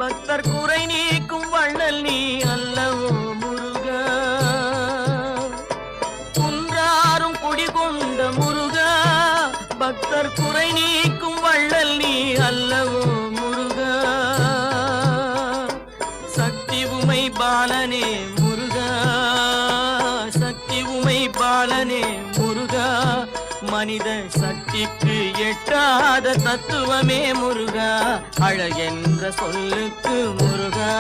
பக்தர் குறை நீக்கும் வள்ளல் நீ அல்லவோ முருகா. குன்றாரும் குடிகொண்ட முருகா, பக்தர் குறை நீக்கும் வள்ளல் நீ அல்லவோ முருகா. சக்தி உமை பாலனே முருகா, சக்தி உமை பாலனே முருகா. மனித சக்திக்கு எட்டாத தத்துவமே முருகா, அழகென்ற சொல்லுக்கு முருகா.